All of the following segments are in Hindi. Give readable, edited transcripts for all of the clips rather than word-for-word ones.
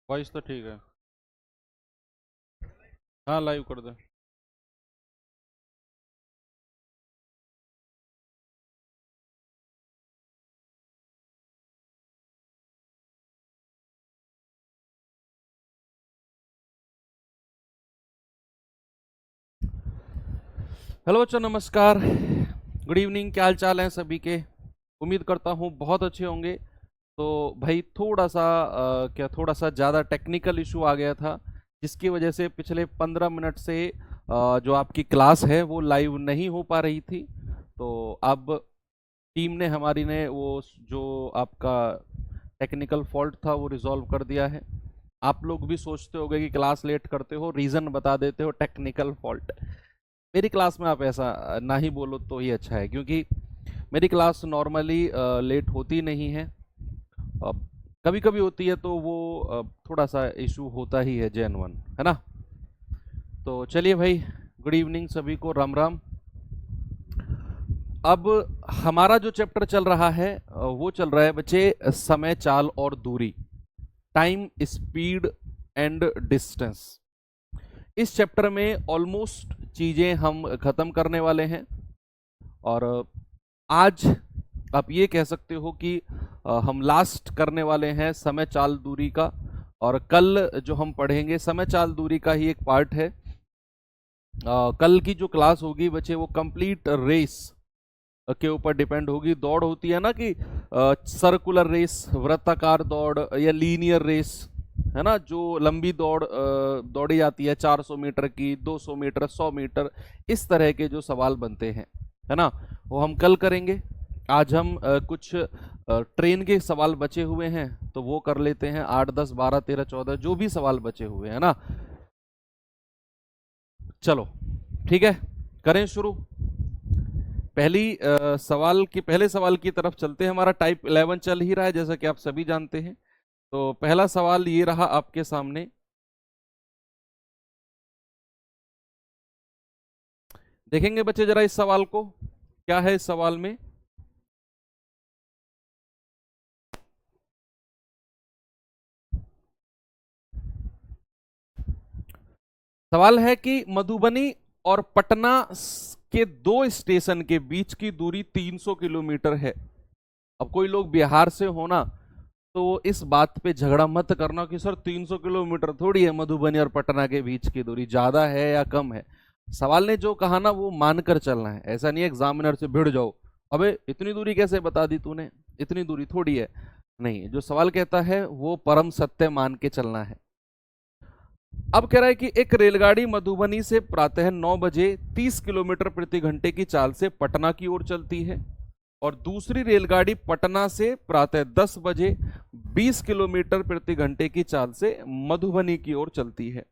वॉइस तो ठीक है। हाँ, लाइव कर दे। हेलो बच्चों, नमस्कार। Good evening. क्या हाल चाल है सभी के? उम्मीद करता हूँ बहुत अच्छे होंगे। तो भाई थोड़ा सा थोड़ा सा ज़्यादा टेक्निकल इशू आ गया था, जिसकी वजह से पिछले 15 मिनट से जो आपकी क्लास है वो लाइव नहीं हो पा रही थी। तो अब टीम ने हमारी ने वो जो आपका टेक्निकल फॉल्ट था वो रिजॉल्व कर दिया है। आप लोग भी सोचते होगे कि क्लास लेट करते हो, रीज़न बता देते हो टेक्निकल फॉल्ट। मेरी क्लास में आप ऐसा ना ही बोलो तो ही अच्छा है, क्योंकि मेरी क्लास नॉर्मली लेट होती नहीं है। कभी कभी होती है तो वो थोड़ा सा इशू होता ही है, जेन्युइन है ना। तो चलिए भाई, गुड इवनिंग सभी को, राम राम। अब हमारा जो चैप्टर चल रहा है वो चल रहा है बच्चे, समय, चाल और दूरी। Time, speed and distance. इस चैप्टर में ऑलमोस्ट चीज़ें हम ख़त्म करने वाले हैं। और आज आप ये कह सकते हो कि हम लास्ट करने वाले हैं समय, चाल, दूरी का। और कल जो हम पढ़ेंगे समय, चाल, दूरी का ही एक पार्ट है। कल की जो क्लास होगी बच्चे, वो कंप्लीट रेस के ऊपर डिपेंड होगी। दौड़ होती है ना कि सर्कुलर रेस, वृत्ताकार दौड़ या लीनियर रेस, है ना, जो लंबी दौड़ दौड़ी जाती है 400 मीटर की, 200 मीटर, 100 मीटर, इस तरह के जो सवाल बनते हैं, है ना, वो हम कल करेंगे। आज हम कुछ ट्रेन के सवाल बचे हुए हैं तो वो कर लेते हैं। 8, 10, 12, 13, 14 जो भी सवाल बचे हुए हैं ना, चलो ठीक है, करें शुरू। पहले सवाल की तरफ चलते हैं। हमारा टाइप 11 चल ही रहा है, जैसा कि आप सभी जानते हैं। तो पहला सवाल ये रहा आपके सामने। देखेंगे बच्चे जरा इस सवाल को, क्या है इस सवाल में। सवाल है कि मधुबनी और पटना के दो स्टेशन के बीच की दूरी 300 किलोमीटर है। अब कोई लोग बिहार से हो ना, तो इस बात पे झगड़ा मत करना कि सर 300 किलोमीटर थोड़ी है मधुबनी और पटना के बीच की दूरी, ज्यादा है या कम है। सवाल ने जो कहा ना वो मानकर चलना है। ऐसा नहीं है एग्जामिनर से भिड़ जाओ, अबे इतनी दूरी कैसे बता दी तूने, इतनी दूरी थोड़ी है। नहीं, जो सवाल कहता है वो परम सत्य मान के चलना है। अब कह रहा है कि एक रेलगाड़ी मधुबनी से प्रातः 9 बजे 30 किलोमीटर प्रति घंटे की चाल से पटना की ओर चलती है, और दूसरी रेलगाड़ी पटना से प्रातः 10 बजे 20 किलोमीटर प्रति घंटे की चाल से मधुबनी की ओर चलती है।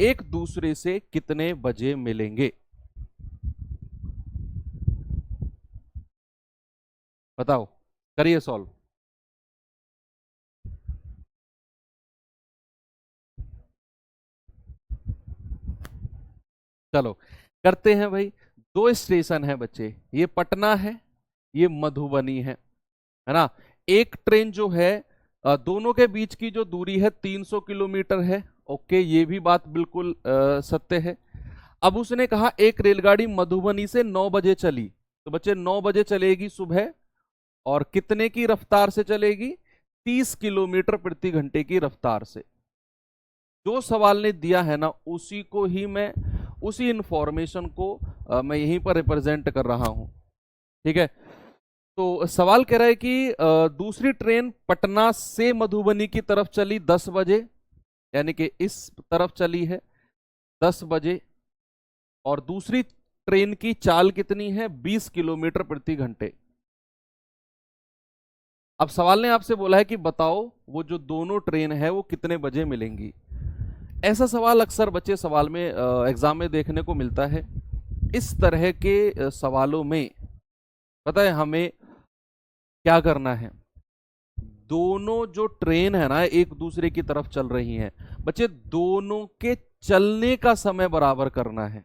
एक दूसरे से कितने बजे मिलेंगे? बताओ, करिए सॉल्व। चलो करते हैं भाई। दो स्टेशन है बच्चे, ये पटना है, ये मधुबनी है ना। एक ट्रेन जो है, दोनों के बीच की जो दूरी है 300 किलोमीटर है। ओके, ये भी बात बिल्कुल सत्य है। अब उसने कहा एक रेलगाड़ी मधुबनी से 9 बजे चली, तो बच्चे 9 बजे चलेगी सुबह, और कितने की रफ्तार से चलेगी? 30 किलोमीटर प्रति घंटे की रफ्तार से। जो सवाल ने दिया है ना, उसी को ही मैं, उसी इंफॉर्मेशन को मैं यहीं पर रिप्रेजेंट कर रहा हूं। ठीक है। तो सवाल कह रहा है कि दूसरी ट्रेन पटना से मधुबनी की तरफ चली 10 बजे, यानी कि इस तरफ चली है 10 बजे, और दूसरी ट्रेन की चाल कितनी है? 20 किलोमीटर प्रति घंटे। अब सवाल ने आपसे बोला है कि बताओ वो जो दोनों ट्रेन है वो कितने बजे मिलेंगी। ऐसा सवाल अक्सर बच्चे सवाल में एग्जाम में देखने को मिलता है। इस तरह के सवालों में पता है हमें क्या करना है? दोनों जो ट्रेन है ना एक दूसरे की तरफ चल रही हैं, बच्चे दोनों के चलने का समय बराबर करना है।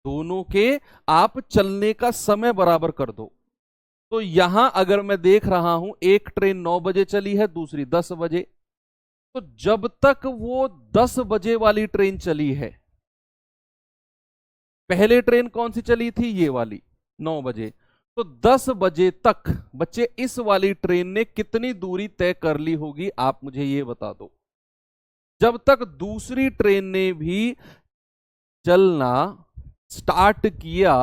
दोनों के आप चलने का समय बराबर कर दो। तो यहां अगर मैं देख रहा हूं एक ट्रेन 9 बजे चली है, दूसरी 10 बजे, तो जब तक वो 10 बजे वाली ट्रेन चली है, पहले ट्रेन कौन सी चली थी, ये वाली 9 बजे, तो 10 बजे तक बच्चे इस वाली ट्रेन ने कितनी दूरी तय कर ली होगी, आप मुझे ये बता दो। जब तक दूसरी ट्रेन ने भी चलना स्टार्ट किया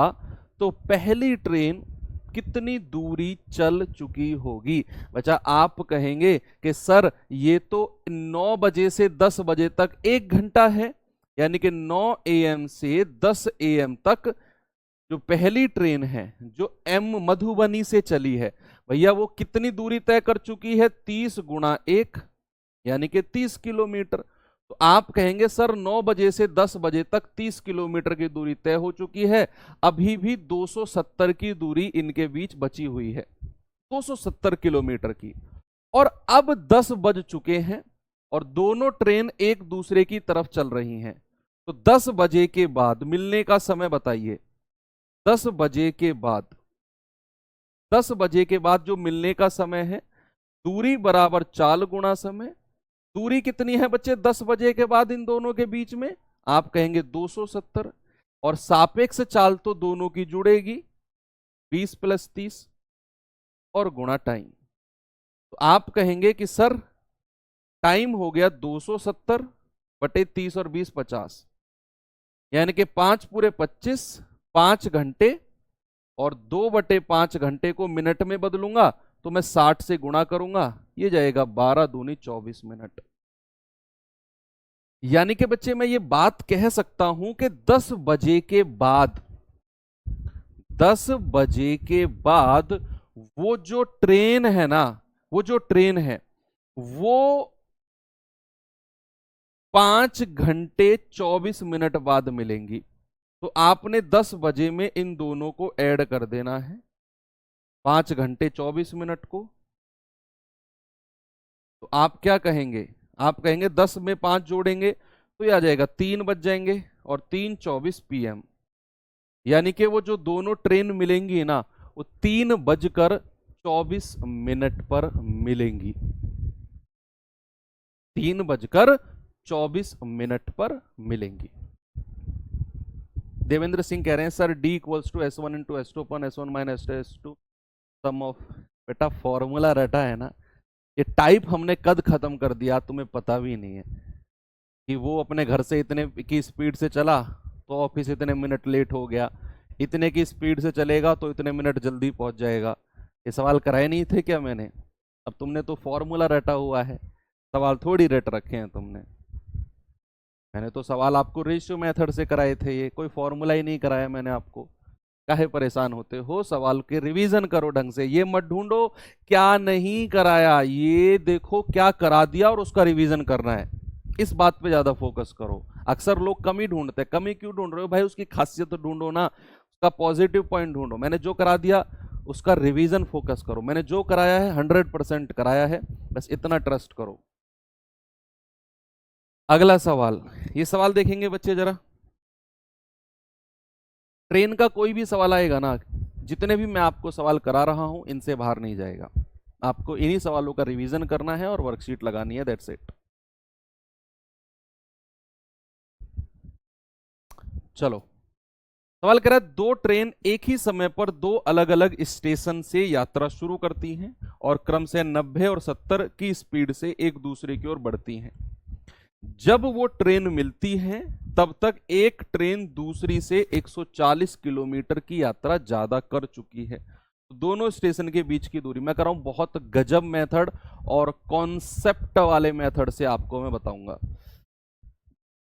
तो पहली ट्रेन कितनी दूरी चल चुकी होगी। बच्चा आप कहेंगे कि सर ये तो 9 बजे से 10 बजे तक 1 घंटा है, यानी कि 9 AM से 10 AM तक जो पहली ट्रेन है जो M मधुबनी से चली है, भैया वो कितनी दूरी तय कर चुकी है, 30 गुणा 1 यानी कि 30 किलोमीटर। तो आप कहेंगे सर 9 बजे से 10 बजे तक 30 किलोमीटर की दूरी तय हो चुकी है, अभी भी 270 की दूरी इनके बीच बची हुई है, 270 किलोमीटर की। और अब 10 बज चुके हैं और दोनों ट्रेन एक दूसरे की तरफ चल रही हैं, तो 10 बजे के बाद मिलने का समय बताइए। 10 बजे के बाद, 10 बजे के बाद जो मिलने का समय है, दूरी बराबर चाल गुणा समय। दूरी कितनी है बच्चे 10 बजे के बाद इन दोनों के बीच में, आप कहेंगे 270, और सापेक्ष चाल तो दोनों की जुड़ेगी 20 + 30 और गुणा टाइम। तो आप कहेंगे कि सर टाइम हो गया 270 बटे 30 और 20 50, यानी कि 5 पूरे 25, 5 घंटे, और 2 बटे 5 घंटे को मिनट में बदलूंगा तो मैं 60 से गुणा करूंगा, ये जाएगा 12 दूनी 24 मिनट। यानी कि बच्चे मैं ये बात कह सकता हूं कि 10 बजे के बाद, 10 बजे के बाद वो जो ट्रेन है ना, वो जो ट्रेन है वो 5 घंटे 24 मिनट बाद मिलेंगी। तो आपने 10 बजे में इन दोनों को ऐड कर देना है, 5 घंटे 24 मिनट को। तो आप क्या कहेंगे, आप कहेंगे 10 में 5 जोड़ेंगे तो ये आ जाएगा 3 बज जाएंगे, और 3:24 PM, यानी कि वो जो दोनों ट्रेन मिलेंगी ना वो 3:24 पर मिलेंगी, 3:24 पर मिलेंगी। देवेंद्र सिंह कह रहे हैं sir D = S1 × S2 / S1 - S2 sum of. बेटा फॉर्मूला रटा है ना, ये टाइप हमने कद खत्म कर दिया, तुम्हें पता भी नहीं है कि वो अपने घर से इतने की स्पीड से चला तो ऑफिस इतने मिनट लेट हो गया, इतने की स्पीड से चलेगा तो इतने मिनट जल्दी पहुंच जाएगा। ये सवाल कराए नहीं थे क्या मैंने? अब तुमने तो फॉर्मूला रटा हुआ है, सवाल थोड़ी रट रखे हैं तुमने। मैंने तो सवाल आपको रेशियो मेथड से कराए थे, ये कोई फॉर्मूला ही नहीं कराया मैंने आपको। काहे परेशान होते हो, सवाल के रिवीजन करो ढंग से, ये मत ढूंढो क्या नहीं कराया, ये देखो क्या करा दिया और उसका रिवीजन करना है, इस बात पे ज्यादा फोकस करो। अक्सर लोग कमी ढूंढते हैं, कमी क्यों ढूंढ रहे हो भाई, उसकी खासियत तो ढूंढो ना, उसका पॉजिटिव पॉइंट ढूंढो। मैंने जो करा दिया उसका रिवीजन फोकस करो, मैंने जो कराया है 100% कराया है, बस इतना ट्रस्ट करो। अगला सवाल, ये सवाल देखेंगे बच्चे जरा, ट्रेन का कोई भी सवाल आएगा ना, जितने भी मैं आपको सवाल करा रहा हूं इनसे बाहर नहीं जाएगा, आपको इन्हीं सवालों का रिवीजन करना है और वर्कशीट लगानी है, दैट्स इट। चलो सवाल कह रहा है, 2 ट्रेन एक ही समय पर 2 अलग अलग स्टेशन से यात्रा शुरू करती हैं और क्रम से 90 और 70 की स्पीड से एक दूसरे की ओर बढ़ती हैं। जब वो ट्रेन मिलती हैं तब तक एक ट्रेन दूसरी से 140 किलोमीटर की यात्रा ज्यादा कर चुकी है। दोनों स्टेशन के बीच की दूरी मैं कर रहा हूं बहुत गजब मेथड और कॉन्सेप्ट वाले मेथड से आपको मैं बताऊंगा।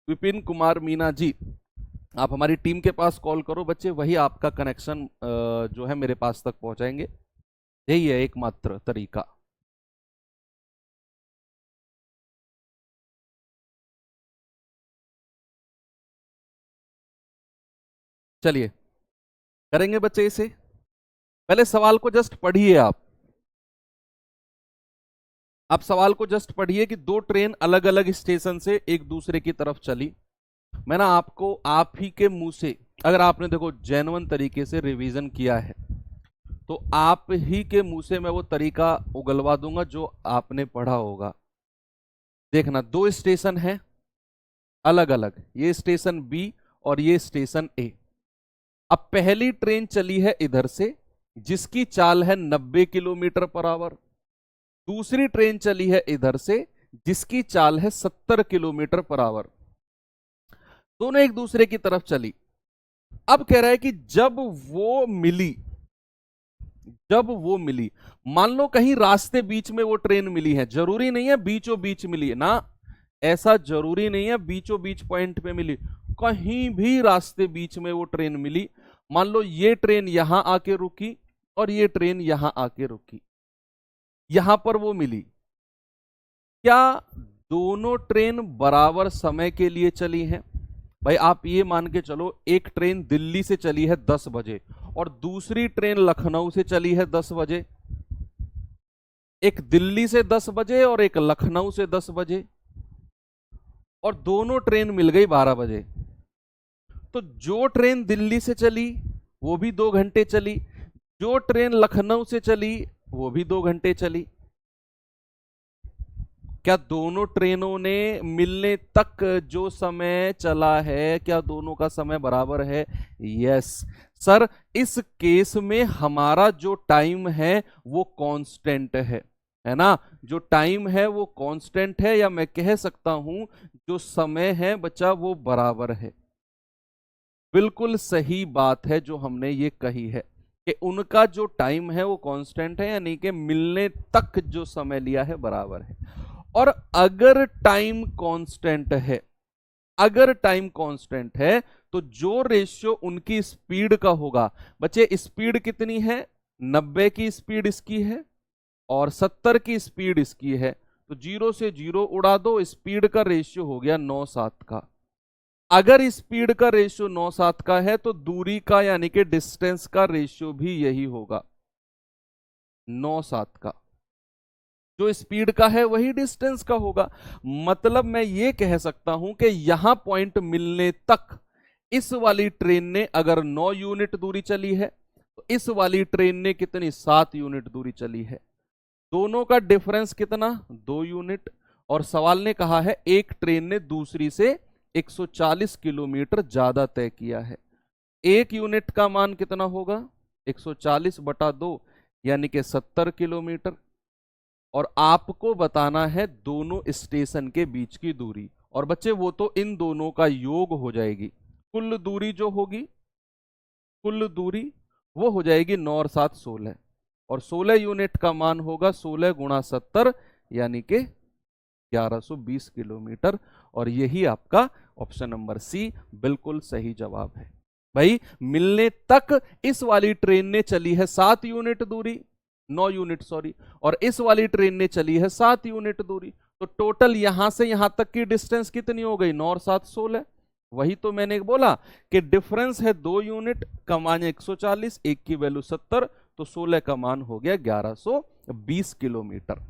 विपिन कुमार मीना जी, आप हमारी टीम के पास कॉल करो बच्चे, वही आपका कनेक्शन जो है मेरे पास तक पहुंचाएंगे, यही है एकमात्र तरीका। चलिए करेंगे बच्चे इसे, पहले सवाल को जस्ट पढ़िए आप सवाल को जस्ट पढ़िए कि 2 ट्रेन अलग अलग स्टेशन से एक दूसरे की तरफ चली। मैं ना आपको आप ही के मुंह से, अगर आपने देखो जेन्युइन तरीके से रिवीजन किया है तो आप ही के मुंह से मैं वो तरीका उगलवा दूंगा जो आपने पढ़ा होगा। देखना, दो स्टेशन है अलग अलग, ये स्टेशन बी और ये स्टेशन ए। अब पहली ट्रेन चली है इधर से जिसकी चाल है 90 किलोमीटर पर आवर, दूसरी ट्रेन चली है इधर से जिसकी चाल है 70 किलोमीटर पर आवर। दोनों एक दूसरे की तरफ चली। अब कह रहा है कि जब वो मिली, मान लो कहीं रास्ते बीच में वो ट्रेन मिली है, जरूरी नहीं है बीचों बीच मिली है ना, ऐसा जरूरी नहीं है बीचों बीच पॉइंट पे मिली, कहीं भी रास्ते बीच में वो ट्रेन मिली। मान लो ये ट्रेन यहां आके रुकी और ये ट्रेन यहां आके रुकी, यहां पर वो मिली। क्या दोनों ट्रेन बराबर समय के लिए चली हैं? भाई आप ये मान के चलो, एक ट्रेन दिल्ली से चली है 10 बजे और दूसरी ट्रेन लखनऊ से चली है 10 बजे, एक दिल्ली से 10 बजे और एक लखनऊ से 10 बजे, और दोनों ट्रेन मिल गई 12 बजे। तो जो ट्रेन दिल्ली से चली वो भी 2 घंटे चली, जो ट्रेन लखनऊ से चली वो भी 2 घंटे चली। क्या दोनों ट्रेनों ने मिलने तक जो समय चला है, क्या दोनों का समय बराबर है? यस सर, इस केस में हमारा जो टाइम है वो कांस्टेंट है ना, जो टाइम है वो कांस्टेंट है, या मैं कह सकता हूं जो समय है बच्चा वो बराबर है। बिल्कुल सही बात है जो हमने ये कही है कि उनका जो टाइम है वो कांस्टेंट है, यानी कि मिलने तक जो समय लिया है बराबर है। और अगर टाइम कांस्टेंट है तो जो रेशियो उनकी स्पीड का होगा, बच्चे स्पीड कितनी है? 90 की स्पीड इसकी है और 70 की स्पीड इसकी है, तो 0 से 0 उड़ा दो, स्पीड का रेशियो हो गया 9/7 का। अगर स्पीड का रेशियो 9/7 का है तो दूरी का यानी कि डिस्टेंस का रेशियो भी यही होगा 9/7 का। जो स्पीड का है वही डिस्टेंस का होगा। मतलब मैं ये कह सकता हूं कि यहां पॉइंट मिलने तक इस वाली ट्रेन ने अगर 9 यूनिट दूरी चली है तो इस वाली ट्रेन ने कितनी? 7 यूनिट दूरी चली है। दोनों का डिफरेंस कितना? 2 यूनिट। और सवाल ने कहा है एक ट्रेन ने दूसरी से 140 किलोमीटर ज्यादा तय किया है। एक यूनिट का मान कितना होगा? 140/2 यानी कि 70 किलोमीटर। और आपको बताना है दोनों स्टेशन के बीच की दूरी, और बच्चे वो तो इन दोनों का योग हो जाएगी। कुल दूरी जो होगी, कुल दूरी वो हो जाएगी 9 और 7 16, और 16 यूनिट का मान होगा 16 गुणा 70 यानी कि 1120 किलोमीटर। और यही आपका ऑप्शन नंबर सी बिल्कुल सही जवाब है। भाई मिलने तक इस वाली ट्रेन ने चली है 7 यूनिट दूरी, 9 यूनिट सॉरी, और इस वाली ट्रेन ने चली है 7 यूनिट दूरी, तो टोटल यहां से यहां तक की डिस्टेंस कितनी हो गई? 9 और 7 16। वही तो मैंने बोला कि डिफरेंस है 2 यूनिट, का मान 140, एक की वैल्यू 70, तो 16 का मान हो गया 1120 किलोमीटर।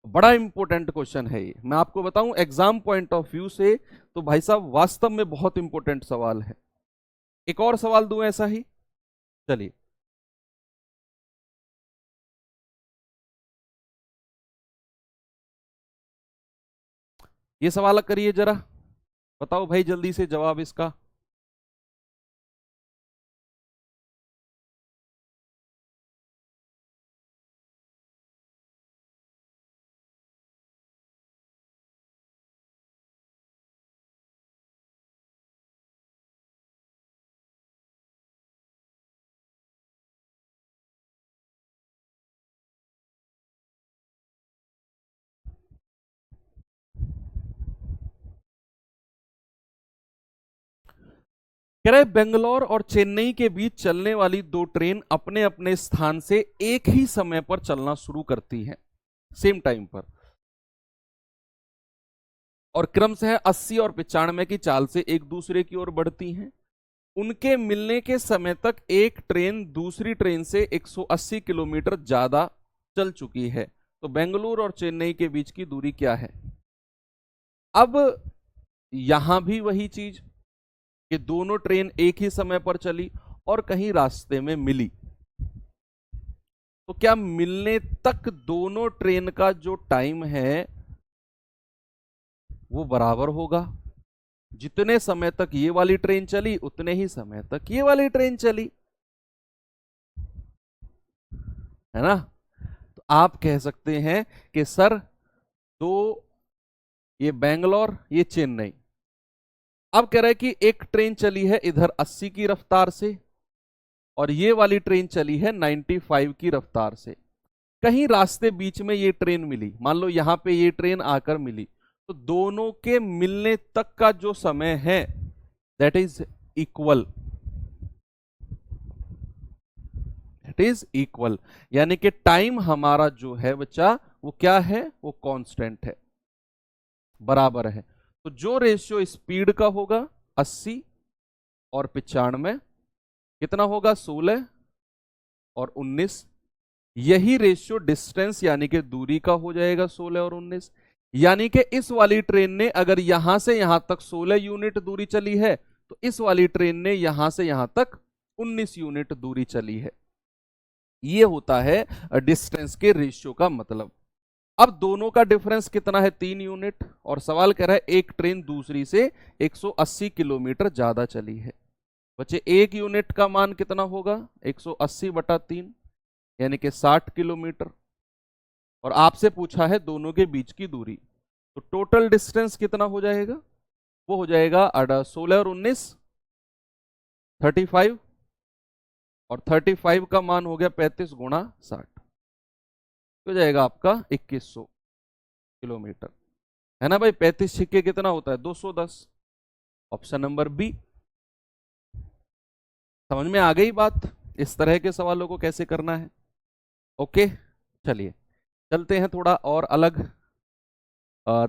बड़ा इंपॉर्टेंट क्वेश्चन है ये, मैं आपको बताऊं एग्जाम पॉइंट ऑफ व्यू से तो भाई साहब वास्तव में बहुत इंपॉर्टेंट सवाल है। एक और सवाल दूं ऐसा ही, चलिए। ये सवाल करिए जरा, बताओ भाई जल्दी से जवाब इसका। कह रहे बेंगलोर और चेन्नई के बीच चलने वाली दो ट्रेन अपने अपने स्थान से एक ही समय पर चलना शुरू करती हैं, सेम टाइम पर, और क्रमशः 80 और 95 की चाल से एक दूसरे की ओर बढ़ती हैं। उनके मिलने के समय तक एक ट्रेन दूसरी ट्रेन से 180 किलोमीटर ज्यादा चल चुकी है, तो बेंगलुरु और चेन्नई के बीच की दूरी क्या है? अब यहां भी वही चीज कि दोनों ट्रेन एक ही समय पर चली और कहीं रास्ते में मिली, तो क्या मिलने तक दोनों ट्रेन का जो टाइम है वो बराबर होगा। जितने समय तक ये वाली ट्रेन चली उतने ही समय तक ये वाली ट्रेन चली, है ना। तो आप कह सकते हैं कि सर, दो, ये बैंगलोर, ये चेन्नई। अब कह रहा है कि एक ट्रेन चली है इधर 80 की रफ्तार से और ये वाली ट्रेन चली है 95 की रफ्तार से। कहीं रास्ते बीच में ये ट्रेन मिली, मान लो यहां पे ये ट्रेन आकर मिली, तो दोनों के मिलने तक का जो समय है that is equal, it is equal. यानी कि टाइम हमारा जो है बच्चा वो क्या है, वो कांस्टेंट है, बराबर है। तो जो रेशियो स्पीड का होगा 80 और 95, कितना होगा 16 और 19। यही रेशियो डिस्टेंस यानी कि दूरी का हो जाएगा 16 और 19। यानी कि इस वाली ट्रेन ने अगर यहां से यहां तक 16 यूनिट दूरी चली है तो इस वाली ट्रेन ने यहां से यहां तक 19 यूनिट दूरी चली है। ये होता है डिस्टेंस के रेशियो का मतलब। अब दोनों का डिफरेंस कितना है, 3 यूनिट, और सवाल कह रहा है एक ट्रेन दूसरी से 180 किलोमीटर ज्यादा चली है। बच्चे एक यूनिट का मान कितना होगा, 180/3 यानी कि 60 किलोमीटर। और आपसे पूछा है दोनों के बीच की दूरी, तो टोटल डिस्टेंस कितना हो जाएगा, वो हो जाएगा 16 और 19 35, और 35 का मान हो गया 35 × 60, हो जाएगा आपका 2100 किलोमीटर, है ना भाई। 35 छिक्के कितना होता है, 210। Option number B. समझ में आ गई बात, इस तरह के सवालों को कैसे करना है। ओके, चलिए चलते हैं थोड़ा और अलग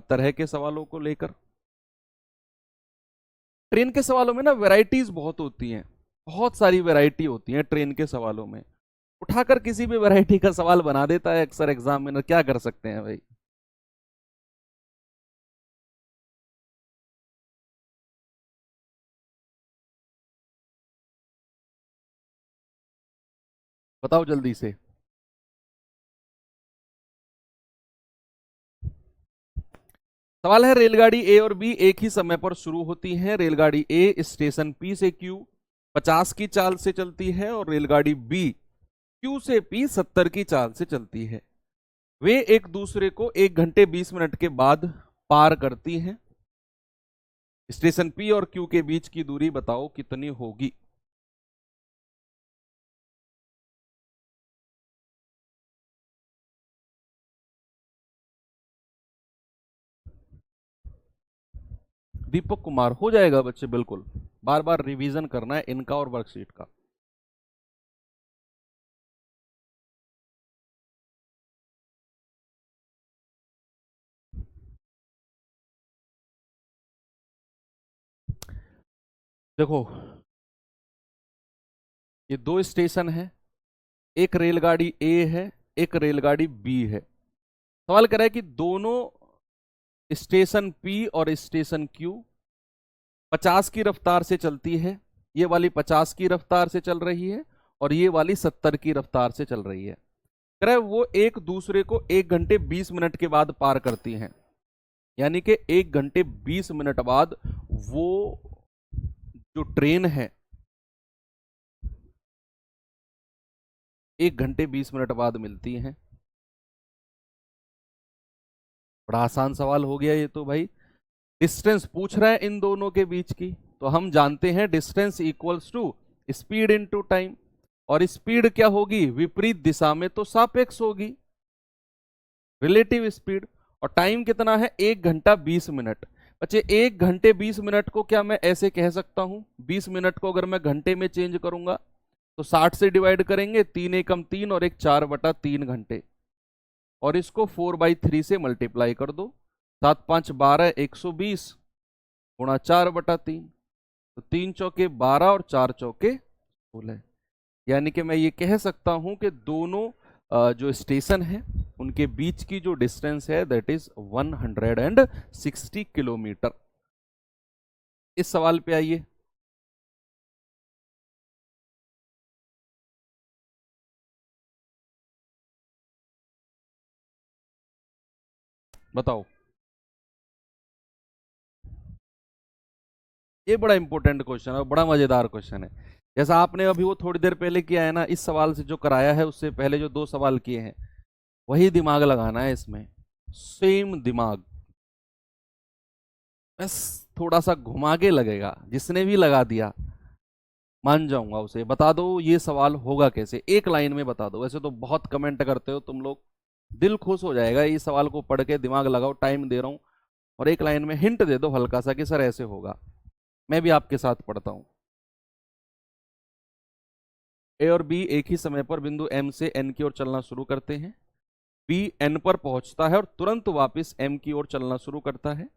तरह के सवालों को लेकर। ट्रेन के सवालों में ना वैरायटीज बहुत होती हैं, बहुत सारी वैरायटी होती है ट्रेन के सवालों में। उठाकर किसी भी वैरायटी का सवाल बना देता है अक्सर एग्जामिनर, क्या कर सकते हैं भाई। बताओ जल्दी से। सवाल है, रेलगाड़ी ए और बी एक ही समय पर शुरू होती हैं। रेलगाड़ी ए स्टेशन पी से क्यू 50 की चाल से चलती है और रेलगाड़ी बी क्यू से पी 70 की चाल से चलती है। वे एक दूसरे को 1 घंटे 20 मिनट के बाद पार करती हैं। स्टेशन पी और क्यू के बीच की दूरी बताओ कितनी होगी। दीपक कुमार, हो जाएगा बच्चे, बिल्कुल। बार बार रिवीजन करना है इनका और वर्कशीट का। देखो, ये दो स्टेशन है, एक रेलगाड़ी ए है, एक रेलगाड़ी बी है। सवाल कर रहा है कि दोनों स्टेशन पी और स्टेशन क्यू 50 की रफ्तार से चलती है। ये वाली 50 की रफ्तार से चल रही है और ये वाली 70 की रफ्तार से चल रही है। कह रहा है वो एक दूसरे को 1 घंटे 20 मिनट के बाद पार करती हैं। यानी कि 1 घंटे 20 मिनट बाद वो जो ट्रेन है 1 घंटे 20 मिनट बाद मिलती हैं। बड़ा आसान सवाल हो गया ये तो भाई। डिस्टेंस पूछ रहा है इन दोनों के बीच की, तो हम जानते हैं distance equals to speed into time. और स्पीड क्या होगी, विपरीत दिशा में तो सापेक्ष होगी, रिलेटिव स्पीड। और टाइम कितना है, 1 घंटा 20 मिनट। बच्चे 1 घंटे 20 मिनट को क्या मैं ऐसे कह सकता हूं, 20 मिनट को अगर मैं घंटे में चेंज करूंगा तो 60 से डिवाइड करेंगे, 3 एकम 3 और 1 4/3 घंटे। और इसको 4/3 से मल्टीप्लाई कर दो, 7 5 12 120 गुणा 4/3, तो 3 चौके 12 और 4 चौके 16। यानी कि मैं ये कह सकता हूं कि दोनों जो स्टेशन है उनके बीच की जो डिस्टेंस है दैट इज 160 किलोमीटर। इस सवाल पे आइए। बताओ। ये बड़ा इंपॉर्टेंट क्वेश्चन है और बड़ा मजेदार क्वेश्चन है। जैसा आपने अभी वो थोड़ी देर पहले किया है ना, इस सवाल से जो कराया है उससे पहले जो 2 सवाल किए हैं वही दिमाग लगाना है इसमें, सेम दिमाग, बस थोड़ा सा घुमा के लगेगा। जिसने भी लगा दिया मान जाऊंगा उसे। बता दो ये सवाल होगा कैसे, एक लाइन में बता दो। वैसे तो बहुत कमेंट करते हो तुम लोग, दिल खुश हो जाएगा इस सवाल को पढ़ के। दिमाग लगाओ, टाइम दे रहा हूं, और एक लाइन में हिंट दे दो हल्का सा कि सर ऐसे होगा। मैं भी आपके साथ पढ़ता हूं। ए और बी एक ही समय पर बिंदु एम से एन की ओर चलना शुरू करते हैं। बी एन पर पहुंचता है और तुरंत वापस एम की ओर चलना शुरू करता है।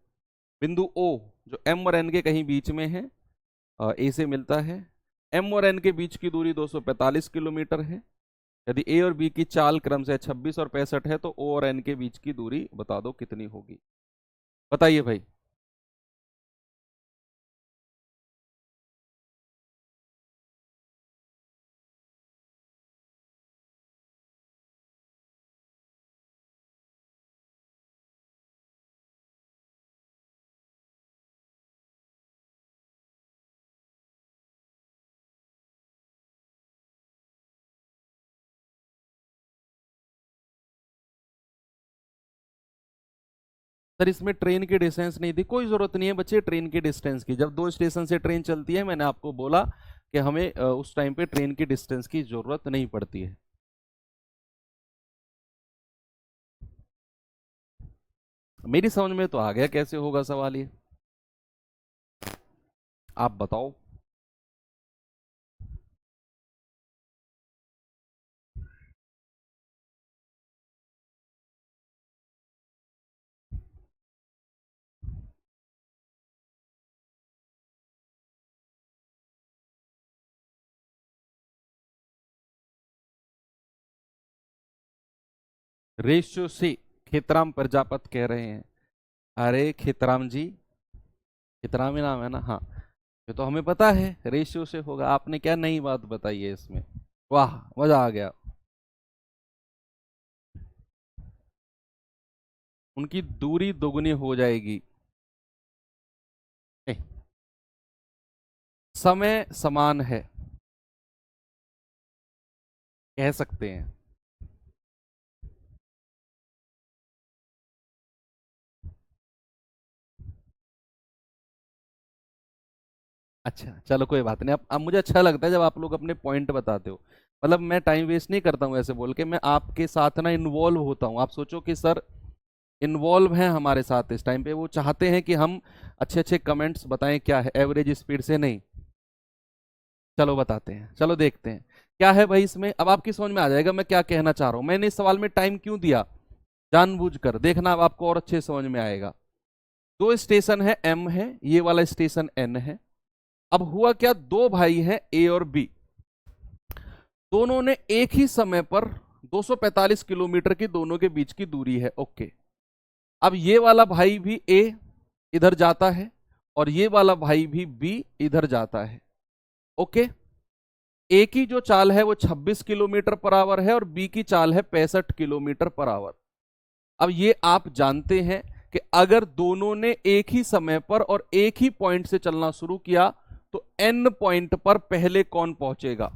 बिंदु ओ जो एम और एन के कहीं बीच में है, ए से मिलता है। एम और एन के बीच की दूरी 245 किलोमीटर है। यदि ए और बी की चाल क्रम से 26 और 65 है तो ओ और एन के बीच की दूरी बता दो कितनी होगी। बताइए भाई। सर इसमें ट्रेन की डिस्टेंस नहीं थी, कोई जरूरत नहीं है बच्चे ट्रेन की डिस्टेंस की। जब 2 स्टेशन से ट्रेन चलती है मैंने आपको बोला कि हमें उस टाइम पे ट्रेन की डिस्टेंस की जरूरत नहीं पड़ती है। मेरी समझ में तो आ गया कैसे होगा सवाल ये, आप बताओ। रेशियो से खेतराम प्रजापत कह रहे हैं। अरे खेतराम जी, खेतराम ही नाम है ना? हाँ, ये तो हमें पता है रेशियो से होगा। आपने क्या नई बात बताई है इसमें, वाह मजा आ गया। उनकी दूरी दोगुनी हो जाएगी। नहीं, समय समान है कह सकते हैं। अच्छा चलो कोई बात नहीं। अब मुझे अच्छा लगता है जब आप लोग अपने पॉइंट बताते हो। मतलब मैं टाइम वेस्ट नहीं करता हूँ ऐसे बोल के, मैं आपके साथ ना इन्वॉल्व होता हूँ। आप सोचो कि सर इन्वॉल्व हैं हमारे साथ इस टाइम पे, वो चाहते हैं कि हम अच्छे अच्छे कमेंट्स बताएं। क्या है एवरेज स्पीड से नहीं, चलो बताते हैं, चलो देखते हैं क्या है भाई इसमें। अब आपकी समझ में आ जाएगा मैं क्या कहना चाह रहा हूं। मैंने इस सवाल में टाइम क्यों दिया जानबूझकर, देखना अब आपको और अच्छे समझ में आएगा। 2 स्टेशन है, एम है, ये वाला स्टेशन एन है। अब हुआ क्या, 2 भाई हैं ए और बी, दोनों ने एक ही समय पर 245 किलोमीटर की दोनों के बीच की दूरी है। ओके, अब ये वाला भाई भी ए इधर जाता है और ये वाला भाई भी बी इधर जाता है। ओके, ए की जो चाल है वो 26 किलोमीटर पर आवर है और बी की चाल है 65 किलोमीटर पर आवर। अब ये आप जानते हैं कि अगर दोनों ने एक ही समय पर और एक ही पॉइंट से चलना शुरू किया तो एन पॉइंट पर पहले कौन पहुंचेगा?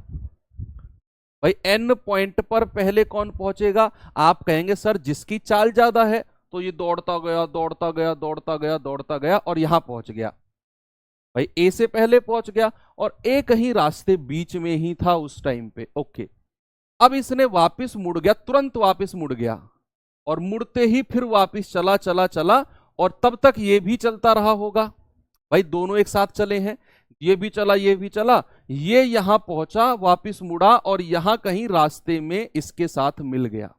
भाई एन पॉइंट पर पहले कौन पहुंचेगा? आप कहेंगे सर जिसकी चाल ज्यादा है तो ये दौड़ता गया दौड़ता गया दौड़ता गया दौड़ता गया और यहां पहुंच गया। भाई ए से पहले पहुंच गया और ए कहीं रास्ते बीच में ही था उस टाइम पे। ओके, अब इसने वापस मुड़ गया, तुरंत वापस मुड़ गया और मुड़ते ही फिर वापस चला चला चला और तब तक ये भी चलता रहा होगा। भाई दोनों एक साथ चले हैं, ये भी चला ये भी चला, ये यहां पहुंचा वापस मुड़ा और यहां कहीं रास्ते में इसके साथ मिल गया।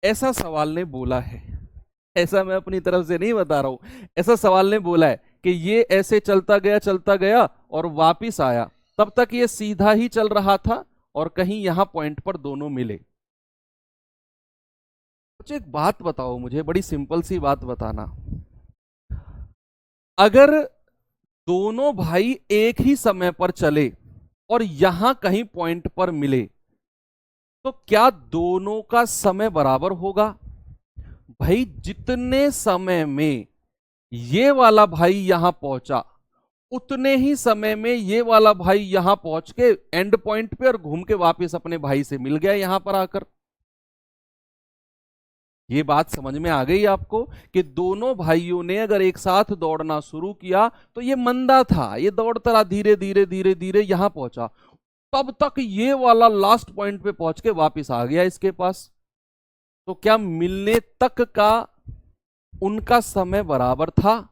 ऐसा सवाल ने बोला है, ऐसा मैं अपनी तरफ से नहीं बता रहा हूं, ऐसा सवाल ने बोला है कि ये ऐसे चलता गया और वापिस आया। तब तक ये सीधा ही चल रहा था और कहीं यहां पॉइंट पर दोनों मिले। कुछ एक बात बताओ मुझे, बड़ी सिंपल सी बात बताना। अगर दोनों भाई एक ही समय पर चले और यहां कहीं पॉइंट पर मिले तो क्या दोनों का समय बराबर होगा? भाई जितने समय में ये वाला भाई यहां पहुंचा उतने ही समय में ये वाला भाई यहां पहुंच के एंड पॉइंट पे और घूम के वापस अपने भाई से मिल गया यहां पर आकर। ये बात समझ में आ गई आपको कि दोनों भाइयों ने अगर एक साथ दौड़ना शुरू किया तो ये मंदा था, ये दौड़ता रहा, धीरे धीरे धीरे धीरे यहां पहुंचा, तब तक ये वाला लास्ट पॉइंट पे पहुंच के वापस आ गया इसके पास। तो क्या मिलने तक का उनका समय बराबर था?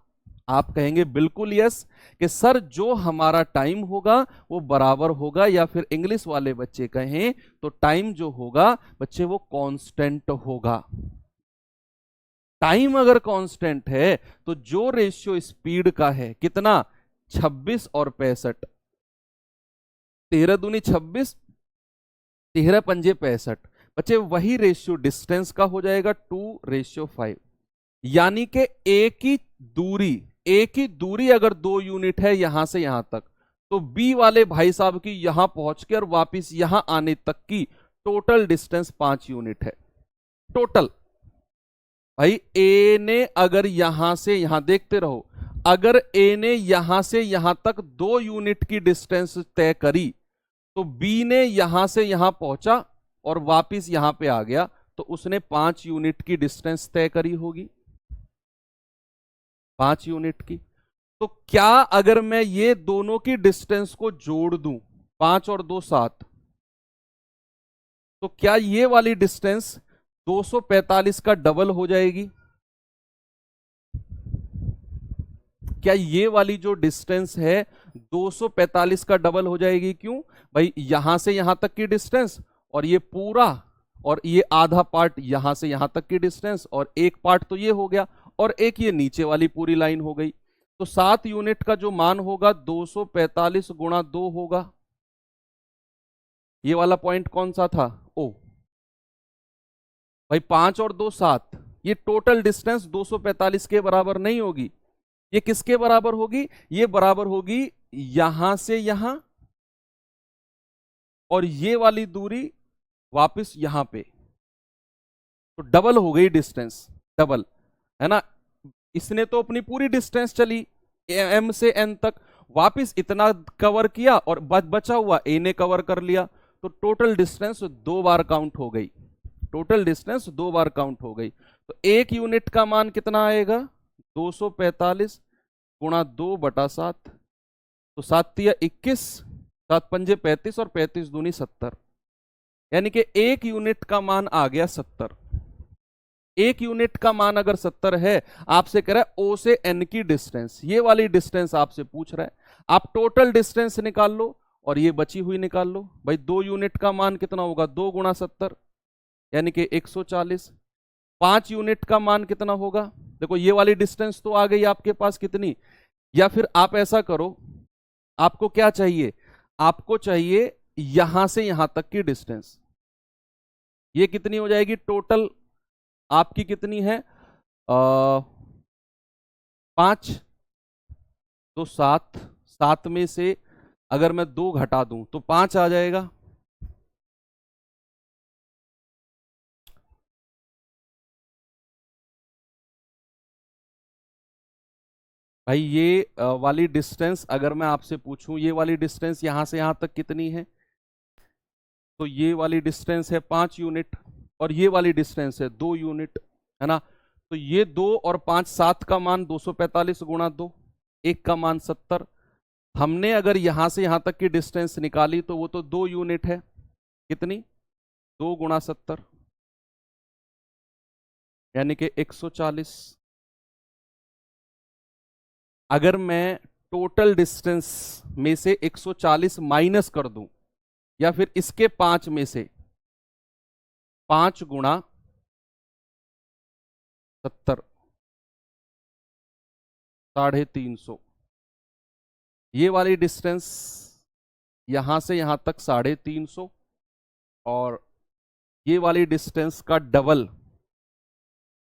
आप कहेंगे बिल्कुल यस, कि सर जो हमारा टाइम होगा वो बराबर होगा, या फिर इंग्लिश वाले बच्चे कहें तो टाइम जो होगा बच्चे वो कांस्टेंट होगा। टाइम अगर कांस्टेंट है तो जो रेशियो स्पीड का है कितना, 26 और 65, 13 दूनी 26, 13 पंजे 65, बच्चे वही रेशियो डिस्टेंस का हो जाएगा 2:5। यानी कि एक ही दूरी अगर 2 यूनिट है यहां से यहां तक, तो बी वाले भाई साहब की यहां पहुंच के और वापिस यहां आने तक की टोटल डिस्टेंस 5 यूनिट है। टोटल भाई ए ने अगर यहां से यहां, देखते रहो, अगर ए ने यहां से यहां तक 2 यूनिट की डिस्टेंस तय करी, तो बी ने यहां से यहां पहुंचा और वापिस यहां पे आ गया, तो उसने 5 यूनिट की डिस्टेंस तय करी होगी, 5 यूनिट की। तो क्या अगर मैं ये दोनों की डिस्टेंस को जोड़ दूं, 5 और 2 7, तो क्या ये वाली डिस्टेंस 245 का डबल हो जाएगी? क्या ये वाली जो डिस्टेंस है 245 का डबल हो जाएगी? क्यों भाई, यहां से यहां तक की डिस्टेंस और ये पूरा और ये आधा पार्ट यहां से यहां तक की डिस्टेंस, और एक पार्ट तो ये हो गया और एक ये नीचे वाली पूरी लाइन हो गई। तो 7 यूनिट का जो मान होगा 245 गुणा 2 होगा। ये वाला पॉइंट कौन सा था? ओ भाई, 5 और 2 7, ये टोटल डिस्टेंस 245 के बराबर नहीं होगी। ये किसके बराबर होगी? ये बराबर होगी यहां से यहां और ये वाली दूरी वापस यहां पे, तो डबल हो गई डिस्टेंस, डबल है ना। इसने तो अपनी पूरी डिस्टेंस चली एम से एन तक, वापस इतना कवर किया और बचा हुआ ए ने कवर कर लिया, तो टोटल डिस्टेंस 2 बार काउंट हो गई, टोटल डिस्टेंस 2 बार काउंट हो गई। तो 1 यूनिट का मान कितना आएगा? 245 गुणा 2/7, तो 7 तिया 21, 7 पंजे 35 और 35 दूनी 70, यानी कि 1 यूनिट का मान आ गया 70। 1 यूनिट का मान अगर 70 है, आपसे कह रहा है ओ से एन की डिस्टेंस, ये वाली डिस्टेंस आपसे पूछ रहा है, आप टोटल डिस्टेंस निकाल लो और ये बची हुई निकाल लो। भाई 2 यूनिट का मान कितना होगा? 2 गुणा 70 यानी कि 140। 5 यूनिट का मान कितना होगा? देखो ये वाली डिस्टेंस तो आ गई आपके पास कितनी, या फिर आप ऐसा करो, आपको क्या चाहिए? आपको चाहिए यहां से यहां तक की डिस्टेंस, ये कितनी हो जाएगी टोटल आपकी? कितनी है? 5 तो 7, 7 में से अगर मैं 2 घटा दूं तो 5 आ जाएगा। भाई ये वाली डिस्टेंस अगर मैं आपसे पूछूं, ये वाली डिस्टेंस यहां से यहां तक कितनी है? तो ये वाली डिस्टेंस है 5 यूनिट और ये वाली डिस्टेंस है 2 यूनिट, है ना। तो ये 2 और 5, 7 का मान 245 गुणा 2, 1 का मान 70। हमने अगर यहां से यहां तक की डिस्टेंस निकाली तो वो तो 2 यूनिट है, कितनी? 2 गुणा 70 यानी कि 140। अगर मैं टोटल डिस्टेंस में से 140 माइनस कर दूं, या फिर इसके 5 में से 5 गुणा 70, 350, ये वाली डिस्टेंस यहां से यहां तक 350, और ये वाली डिस्टेंस का डबल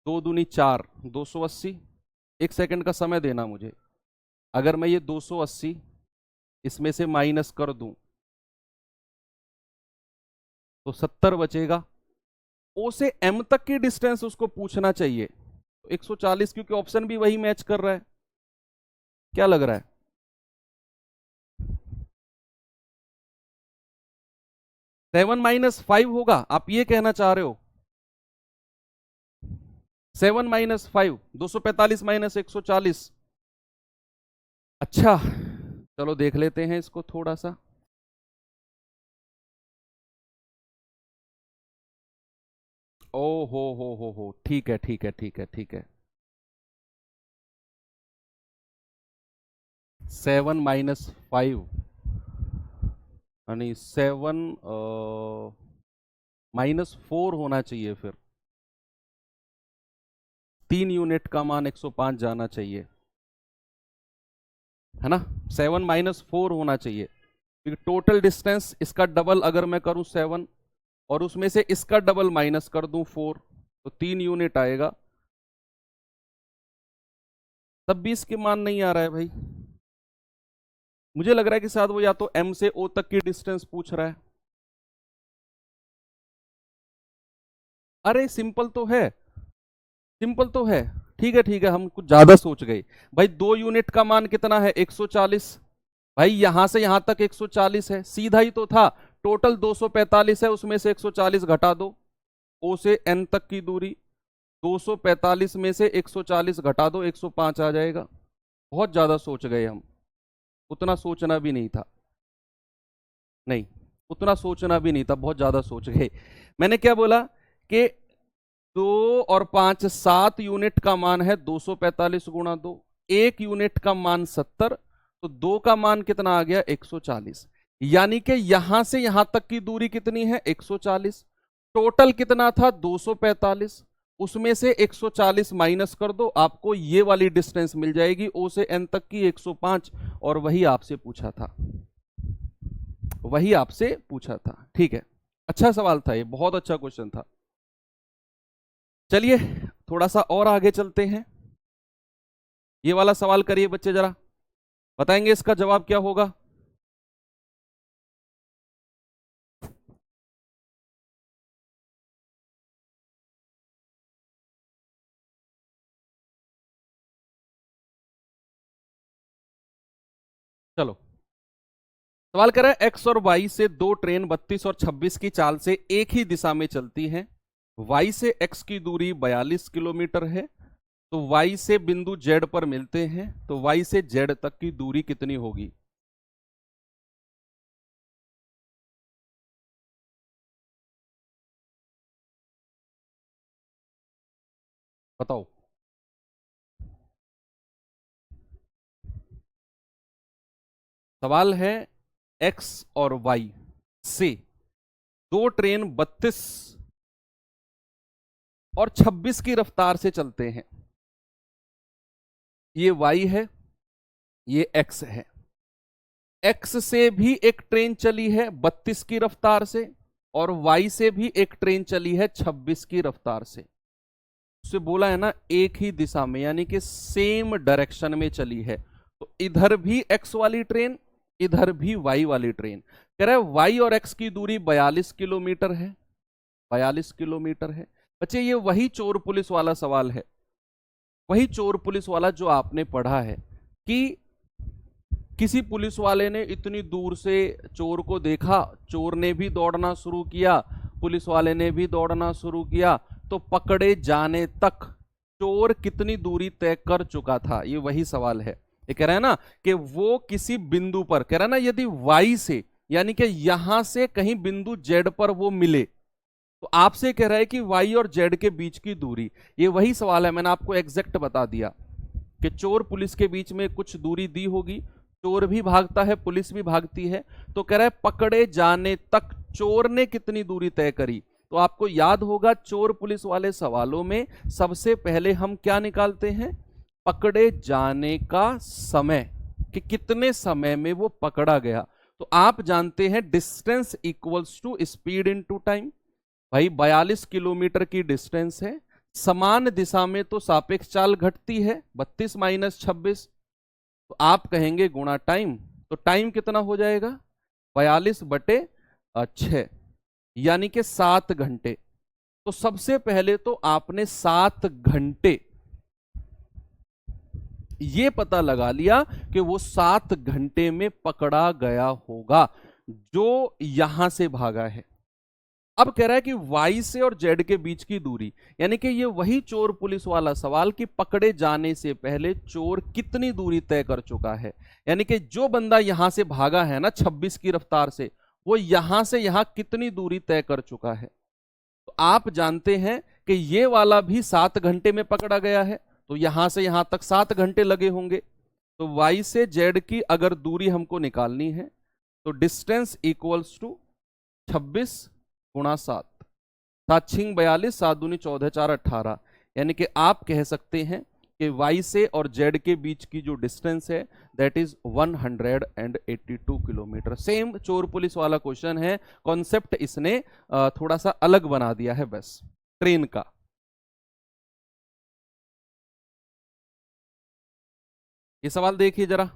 2 दूनी 4, 280। 1 सेकंड का समय देना मुझे। अगर मैं ये 280 इसमें से माइनस कर दूं तो 70 बचेगा। ओ से एम तक की डिस्टेंस उसको पूछना चाहिए, तो 140, क्योंकि ऑप्शन भी वही मैच कर रहा है। क्या लग रहा है? 7 - 5 होगा, आप ये कहना चाह रहे हो? 7 - 5 245 - 140। अच्छा, चलो देख लेते हैं इसको थोड़ा सा। ओ हो, ठीक है ठीक है ठीक है ठीक है। 7 - 5 यानी 7 - 4 होना चाहिए, फिर 3 यूनिट का मान 105 जाना चाहिए, है ना? 7 - 4 होना चाहिए, क्योंकि टोटल डिस्टेंस इसका डबल अगर मैं करूं 7 और उसमें से इसका डबल माइनस कर दूं 4, तो 3 यूनिट आएगा। तब भी इसके मान नहीं आ रहा है भाई। मुझे लग रहा है कि शायद वो या तो M से O तक की डिस्टेंस पूछ रहा है। अरे सिंपल तो है, सिंपल तो है। ठीक है, हम कुछ ज्यादा सोच गए। भाई 2 यूनिट का मान कितना है? 140। भाई यहां से यहां तक 140 है, सीधा ही तो था। टोटल 245 है, उसमें से 140 घटा दो। O से N तक की दूरी, 245 में से 140 घटा दो, 105 आ जाएगा। बहुत ज्यादा सोच गए हम, उतना सोचना भी नहीं था। नहीं, उतना सोचना भी नहीं था, बहुत ज्यादा सोच गए। मैंने क्या बोला कि 2 और 5 7 यूनिट का मान है 245 गुणा 2, 1 यूनिट का मान 70, तो 2 का मान कितना आ गया? 140। यानी कि यहां से यहां तक की दूरी कितनी है? 140। टोटल कितना था? 245। उसमें से 140 माइनस कर दो, आपको ये वाली डिस्टेंस मिल जाएगी O से N तक की 105, और वही आपसे पूछा था, वही आपसे पूछा था। ठीक है, अच्छा सवाल था ये, बहुत अच्छा क्वेश्चन था। चलिए थोड़ा सा और आगे चलते हैं। ये वाला सवाल करिए बच्चे जरा, बताएंगे इसका जवाब क्या होगा? चलो, सवाल कर रहा है एक्स और वाई से दो ट्रेन 32 और 26 की चाल से एक ही दिशा में चलती हैं। वाई से एक्स की दूरी 42 किलोमीटर है, तो वाई से बिंदु जेड पर मिलते हैं, तो वाई से जेड तक की दूरी कितनी होगी? बताओ। सवाल है एक्स और वाई से दो ट्रेन 32 और 26 की रफ्तार से चलते हैं। ये वाई है, ये एक्स है। एक्स से भी एक ट्रेन चली है 32 की रफ्तार से, और वाई से भी एक ट्रेन चली है 26 की रफ्तार से। उससे बोला है ना एक ही दिशा में, यानी कि सेम डायरेक्शन में चली है। तो इधर भी एक्स वाली ट्रेन, इधर भी वाई वाली ट्रेन। कह रहा है वाई और एक्स की दूरी 42 किलोमीटर है, 42 किलोमीटर है। बच्चे ये वही चोर पुलिस वाला सवाल है, वही चोर पुलिस वाला जो आपने पढ़ा है कि किसी पुलिस वाले ने इतनी दूर से चोर को देखा, चोर ने भी दौड़ना शुरू किया, पुलिस वाले ने भी दौड़ना शुरू किया, तो पकड़े जाने तक चोर कितनी दूरी तय कर चुका था? ये वही सवाल है। ये कह रहा है ना कि वो किसी बिंदु पर, कह रहा है ना यदि वाई से, यानी कि यहां से कहीं बिंदु जेड पर वो मिले, तो आपसे कह रहा है कि वाई और जेड के बीच की दूरी। ये वही सवाल है, मैंने आपको एग्जैक्ट बता दिया कि चोर पुलिस के बीच में कुछ दूरी दी होगी, चोर भी भागता है, पुलिस भी भागती है, तो कह रहा है पकड़े जाने तक चोर ने कितनी दूरी तय करी। तो आपको याद होगा चोर पुलिस वाले सवालों में सबसे पहले हम क्या निकालते हैं? पकड़े जाने का समय, कि कितने समय में वो पकड़ा गया। तो आप जानते हैं distance equals to speed into time. भाई 42 किलोमीटर की डिस्टेंस है, समान दिशा में तो सापेक्ष चाल घटती है, 32 - 26, तो आप कहेंगे गुणा टाइम। तो टाइम कितना हो जाएगा? 42/6, यानी कि 7 घंटे। तो सबसे पहले तो आपने 7 घंटे ये पता लगा लिया कि वो 7 घंटे में पकड़ा गया होगा जो यहां से भागा है। अब कह रहा है कि वाई से और जेड के बीच की दूरी, यानी कि ये वही चोर पुलिस वाला सवाल कि पकड़े जाने से पहले चोर कितनी दूरी तय कर चुका है। यानी कि जो बंदा यहां से भागा है ना 26 की रफ्तार से, वो यहां से यहां कितनी दूरी तय कर चुका है। तो आप जानते हैं कि ये वाला भी 7 घंटे में पकड़ा गया है, तो यहां से यहां तक 7 घंटे लगे होंगे। तो वाई से जेड की अगर दूरी हमको निकालनी है तो डिस्टेंस इक्वल्स टू 26 गुणा 7, 7 छिंग 42, 7 दूनी 14, 4 18। यानी कि आप कह सकते हैं कि वाई से और जेड के बीच की जो डिस्टेंस है दैट इज 182 किलोमीटर। सेम चोर पुलिस वाला क्वेश्चन है, कॉन्सेप्ट इसने थोड़ा सा अलग बना दिया है बस ट्रेन का। ये सवाल देखिए जरा।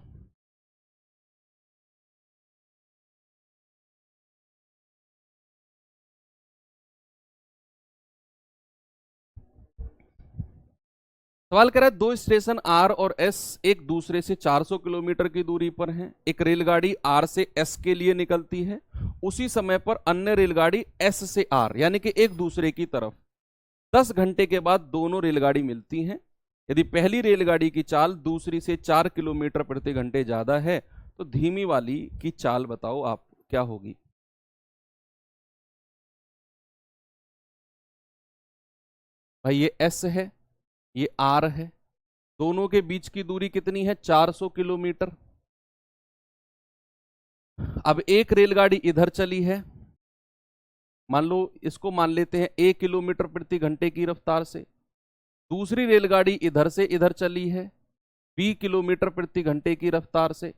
सवाल कर रहा है दो स्टेशन आर और एस एक दूसरे से 400 किलोमीटर की दूरी पर हैं। एक रेलगाड़ी आर से एस के लिए निकलती है, उसी समय पर अन्य रेलगाड़ी एस से आर यानी कि एक दूसरे की तरफ 10 घंटे के बाद दोनों रेलगाड़ी मिलती हैं। यदि पहली रेलगाड़ी की चाल दूसरी से 4 किलोमीटर प्रति घंटे ज्यादा है तो धीमी वाली की चाल बताओ आप क्या होगी। भाई ये एस है, ये आर है, दोनों के बीच की दूरी कितनी है 400 किलोमीटर। अब एक रेलगाड़ी इधर चली है, मान लो इसको मान लेते हैं 1 किलोमीटर प्रति घंटे की रफ्तार से। दूसरी रेलगाड़ी इधर से इधर चली है 20 किलोमीटर प्रति घंटे की रफ्तार से।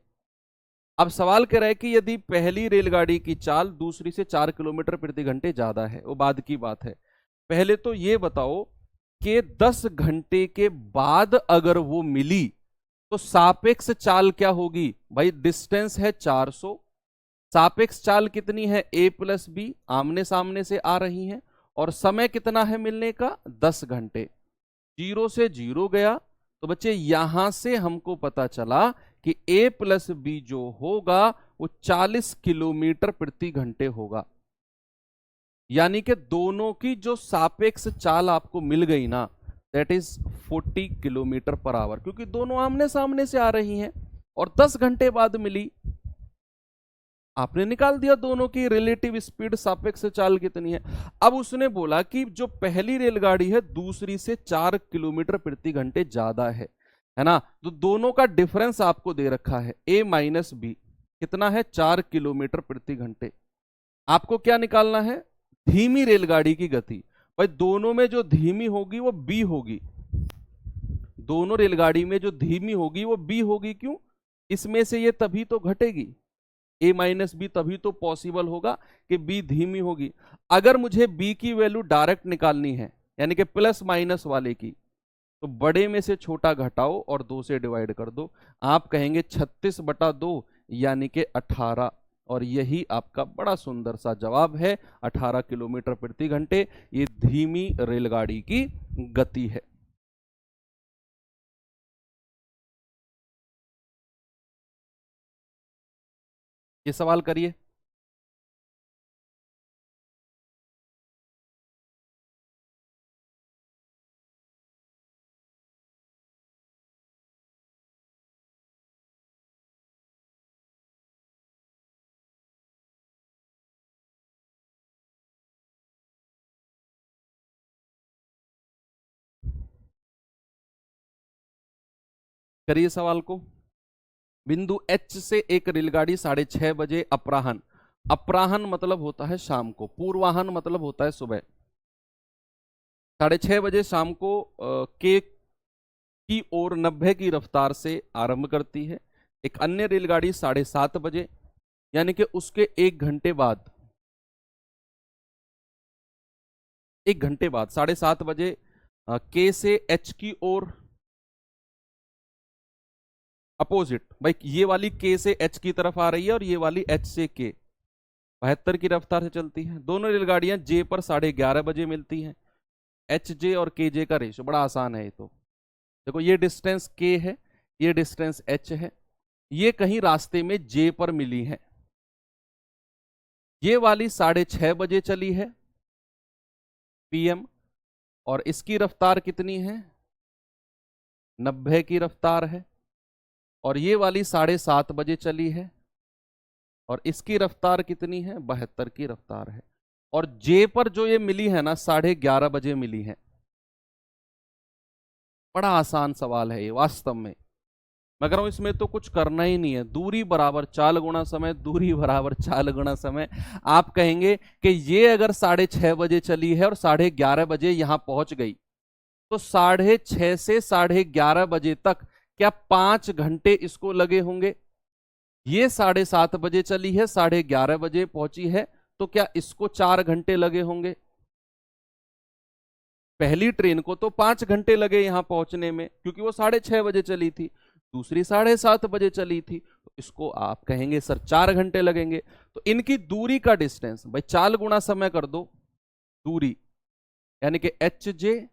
अब सवाल कर रहा है कि यदि पहली रेलगाड़ी की चाल दूसरी से 4 किलोमीटर प्रति घंटे ज्यादा है, वो बाद की बात है। पहले तो ये बताओ कि 10 घंटे के बाद अगर वो मिली तो सापेक्ष चाल क्या होगी। भाई डिस्टेंस है 400, सापेक्ष चाल कितनी है a प्लस बी, आमने सामने से आ रही हैं, और समय कितना है मिलने का 10 घंटे। 0 से 0 गया तो बच्चे यहां से हमको पता चला कि a प्लस बी जो होगा वो 40 किलोमीटर प्रति घंटे होगा। यानी कि दोनों की जो सापेक्ष चाल आपको मिल गई ना that is 40 kilometre per hour, क्योंकि दोनों आमने सामने से आ रही हैं और 10 घंटे बाद मिली। आपने निकाल दिया दोनों की रिलेटिव स्पीड, सापेक्ष चाल कितनी है। अब उसने बोला कि जो पहली रेलगाड़ी है दूसरी से 4 किलोमीटर प्रति घंटे ज्यादा है ना, तो दोनों का डिफरेंस आपको दे रखा है a माइनस बी, कितना है 4 किलोमीटर प्रति घंटे। आपको क्या निकालना है धीमी रेलगाड़ी की गति। भाई दोनों में जो धीमी होगी वो बी होगी, दोनों रेलगाड़ी में जो धीमी होगी वो बी होगी। क्यों, इसमें से ये तभी तो घटेगी, a माइनस बी, तभी तो पॉसिबल होगा कि b धीमी होगी। अगर मुझे b की वैल्यू डायरेक्ट निकालनी है यानी कि प्लस माइनस वाले की, तो बड़े में से छोटा घटाओ और 2 से डिवाइड कर दो। आप कहेंगे 36/2 यानी कि 18, और यही आपका बड़ा सुंदर सा जवाब है 18 किलोमीटर प्रति घंटे। ये धीमी रेलगाड़ी की गति है। ये सवाल करिए। करिए सवाल को। बिंदु H से एक रेलगाड़ी 6:30 बजे अपराह्न, अपराह्न मतलब होता है शाम को, पूर्वाह्न मतलब होता है सुबह, 6:30 बजे शाम को के की ओर 90 की रफ्तार से आरंभ करती है। एक अन्य रेलगाड़ी 7:30 बजे यानी कि उसके 1 घंटे बाद, 1 घंटे बाद 7:30 बजे के से एच की ओर अपोजिट, भाई ये वाली के से एच की तरफ आ रही है और ये वाली एच से के 72 की रफ्तार से चलती है। दोनों रेलगाड़ियां जे पर 11:30 बजे मिलती हैं। एच जे और के जे का रेशो बड़ा आसान है। ये तो देखो, ये डिस्टेंस के है, ये डिस्टेंस एच है, ये कहीं रास्ते में जे पर मिली है। ये वाली 6:30 बजे चली है PM, और इसकी रफ्तार कितनी है? 90 की रफ्तार है। और ये वाली 7:30 बजे चली है, और इसकी रफ्तार कितनी है? 72 की रफ्तार है। और J पर जो ये मिली है ना, 11:30 बजे मिली है। बड़ा आसान सवाल है ये वास्तव में। मैं कह रहा हूं इसमें तो कुछ करना ही नहीं है। दूरी बराबर चाल गुणा समय, दूरी बराबर चाल गुणा समय। आप कहेंगे कि ये अगर 6:30 बजे चली है और 11:30 बजे यहां पहुंच गई, तो 6:30 से 11:30 बजे तक क्या 5 घंटे इसको लगे होंगे? ये 7:30 बजे चली है, 11:30 बजे पहुंची है, तो क्या इसको 4 घंटे लगे होंगे? पहली ट्रेन को तो 5 घंटे लगे यहां पहुंचने में, क्योंकि वो 6:30 बजे चली थी। दूसरी 7:30 बजे चली थी, तो इसको आप कहेंगे सर 4 घंटे लगेंगे। तो इनकी दूरी का डिस्टेंस, भाई चाल गुणा समय कर दो, दूरी यानी कि HJ